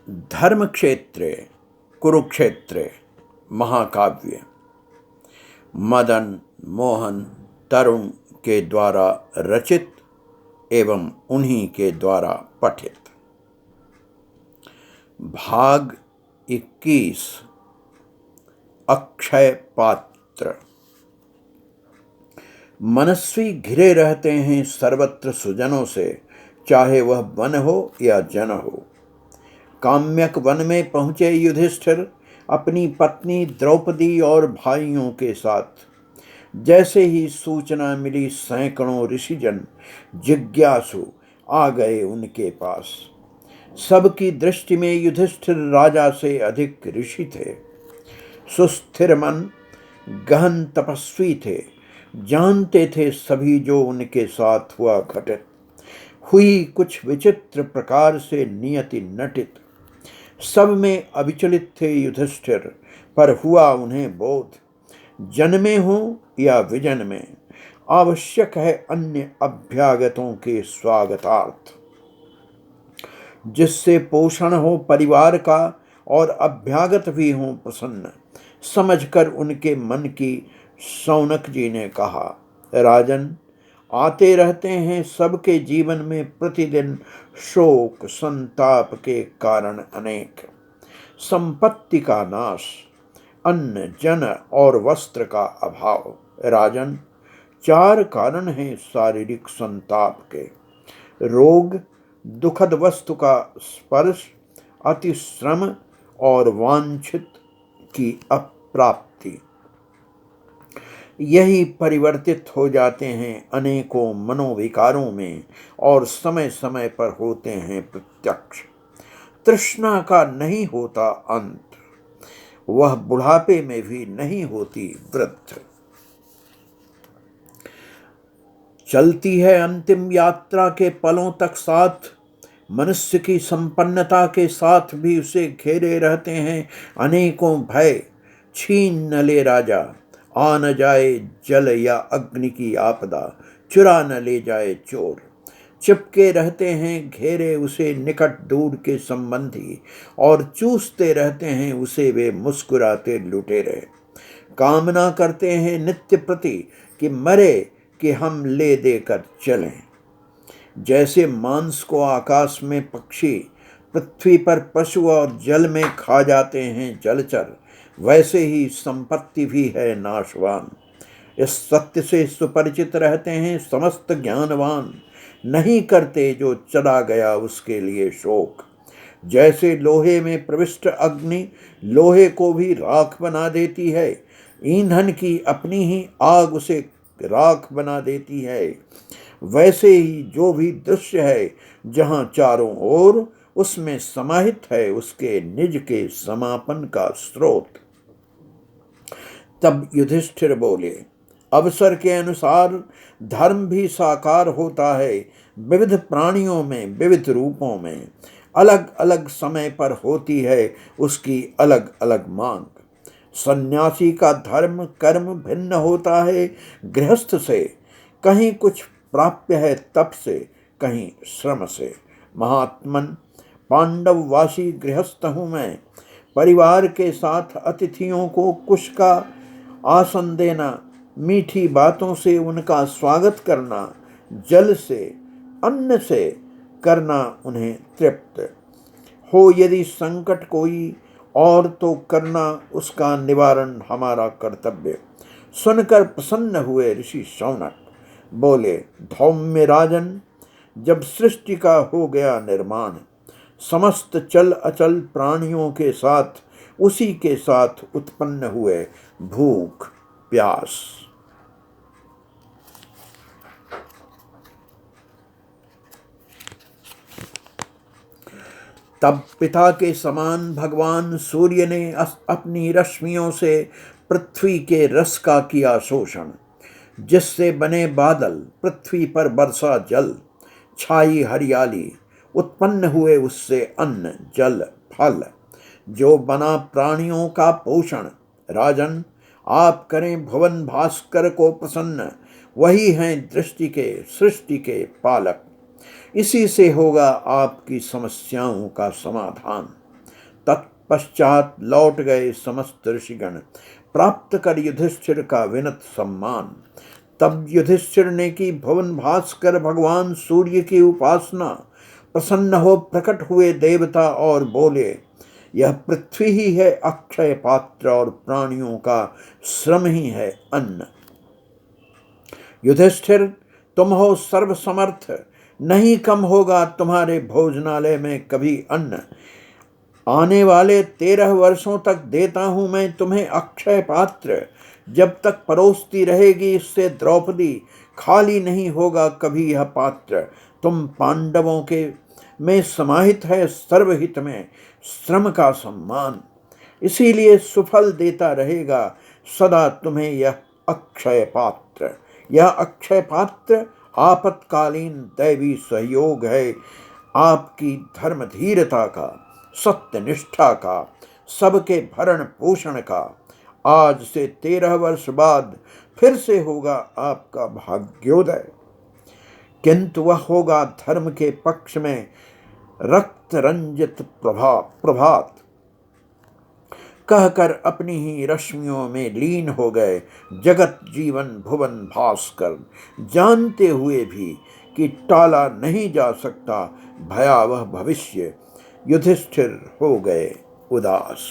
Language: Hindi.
धर्मक्षेत्रे कुरुक्षेत्रे महाकाव्य मदन मोहन तरुण के द्वारा रचित एवं उन्हीं के द्वारा पठित। भाग 21 अक्षय पात्र। मनस्वी घिरे रहते हैं सर्वत्र सुजनों से, चाहे वह वन हो या जन हो। काम्यक वन में पहुंचे युधिष्ठिर अपनी पत्नी द्रौपदी और भाइयों के साथ। जैसे ही सूचना मिली, सैकड़ों ऋषिजन जिज्ञासु आ गए उनके पास। सबकी दृष्टि में युधिष्ठिर राजा से अधिक ऋषि थे। सुस्थिर मन, गहन तपस्वी थे। जानते थे सभी जो उनके साथ हुआ घटित। हुई कुछ विचित्र प्रकार से नियति नटित। सब में अविचलित थे युधिष्ठिर, पर हुआ उन्हें बोध। जन्मे हो या विजन में, आवश्यक है अन्य अभ्यागतों के स्वागतार्थ। जिससे पोषण हो परिवार का और अभ्यागत भी हों प्रसन्न। समझकर उनके मन की शौनक जी ने कहा, राजन, आते रहते हैं सबके जीवन में प्रतिदिन शोक संताप के कारण अनेक। संपत्ति का नाश, अन्न जन और वस्त्र का अभाव। राजन, 4 कारण हैं शारीरिक संताप के: रोग, दुखद वस्तु का स्पर्श, अति श्रम और वांछित की अप्राप्ति। यही परिवर्तित हो जाते हैं अनेकों मनोविकारों में और समय समय पर होते हैं प्रत्यक्ष। तृष्णा का नहीं होता अंत, वह बुढ़ापे में भी नहीं होती वृद्ध। चलती है अंतिम यात्रा के पलों तक साथ। मनुष्य की संपन्नता के साथ भी उसे घेरे रहते हैं अनेकों भय। छीन न ले राजा, आ न जाए जल या अग्नि की आपदा, चुरा न ले जाए चोर। चिपके रहते हैं घेरे उसे निकट दूर के संबंधी, और चूसते रहते हैं उसे वे मुस्कुराते लुटेरे। कामना करते हैं नित्य प्रति कि मरे कि हम ले देकर चलें। जैसे मांस को आकाश में पक्षी, पृथ्वी पर पशु और जल में खा जाते हैं जलचर, वैसे ही संपत्ति भी है नाशवान। इस सत्य से सुपरिचित रहते हैं समस्त ज्ञानवान। नहीं करते जो चला गया उसके लिए शोक। जैसे लोहे में प्रविष्ट अग्नि लोहे को भी राख बना देती है, ईंधन की अपनी ही आग उसे राख बना देती है, वैसे ही जो भी दृश्य है जहाँ चारों ओर, उसमें समाहित है उसके निज के समापन का स्रोत। तब युधिष्ठिर बोले, अवसर के अनुसार धर्म भी साकार होता है। विविध प्राणियों में, विविध रूपों में, अलग अलग समय पर होती है उसकी अलग अलग मांग। सन्यासी का धर्म कर्म भिन्न होता है गृहस्थ से। कहीं कुछ प्राप्य है तप से, कहीं श्रम से। महात्मन, पांडववासी गृहस्थ हूँ मैं। परिवार के साथ अतिथियों को कुश का आसन देना, मीठी बातों से उनका स्वागत करना, जल से अन्न से करना उन्हें तृप्त हो। यदि संकट कोई और तो करना उसका निवारण हमारा कर्तव्य। सुनकर प्रसन्न हुए ऋषि शौनक। बोले, धौम्य राजन, जब सृष्टि का हो गया निर्माण, समस्त चल अचल प्राणियों के साथ उसी के साथ उत्पन्न हुए भूख प्यास। तब पिता के समान भगवान सूर्य ने अपनी रश्मियों से पृथ्वी के रस का किया शोषण, जिससे बने बादल, पृथ्वी पर बरसा जल, छाई हरियाली, उत्पन्न हुए उससे अन्न जल फल, जो बना प्राणियों का पोषण। राजन, आप करें भुवन भास्कर को प्रसन्न, वही हैं दृष्टि के सृष्टि के पालक। इसी से होगा आपकी समस्याओं का समाधान। तत्पश्चात लौट गए समस्त ऋषिगण, प्राप्त कर युधिष्ठिर का विनत सम्मान। तब युधिष्ठिर ने की भुवन भास्कर भगवान सूर्य की उपासना। प्रसन्न हो प्रकट हुए देवता और बोले, यह पृथ्वी ही है अक्षय पात्र और प्राणियों का श्रम ही है अन्न। युधिष्ठिर, तुम हो सर्वसमर्थ, नहीं कम होगा तुम्हारे भोजनालय में कभी अन्न। आने वाले 13 वर्षों तक देता हूं मैं तुम्हें अक्षय पात्र। जब तक परोसती रहेगी इससे द्रौपदी, खाली नहीं होगा कभी यह पात्र। तुम पांडवों के में समाहित है सर्वहित में श्रम का सम्मान, इसीलिए सुफल देता रहेगा सदा तुम्हें यह अक्षय पात्र। यह अक्षय पात्र आपत्कालीन दैवी सहयोग है, आपकी धर्म धीरता का, सत्य निष्ठा का, सबके भरण पोषण का। आज से 13 वर्ष बाद फिर से होगा आपका भाग्योदय, किंतु वह होगा धर्म के पक्ष में रक्त रंजित प्रभात। कहकर अपनी ही रश्मियों में लीन हो गए जगत जीवन भुवन भास्कर, जानते हुए भी कि टाला नहीं जा सकता भयावह भविष्य। युधिष्ठिर हो गए उदास।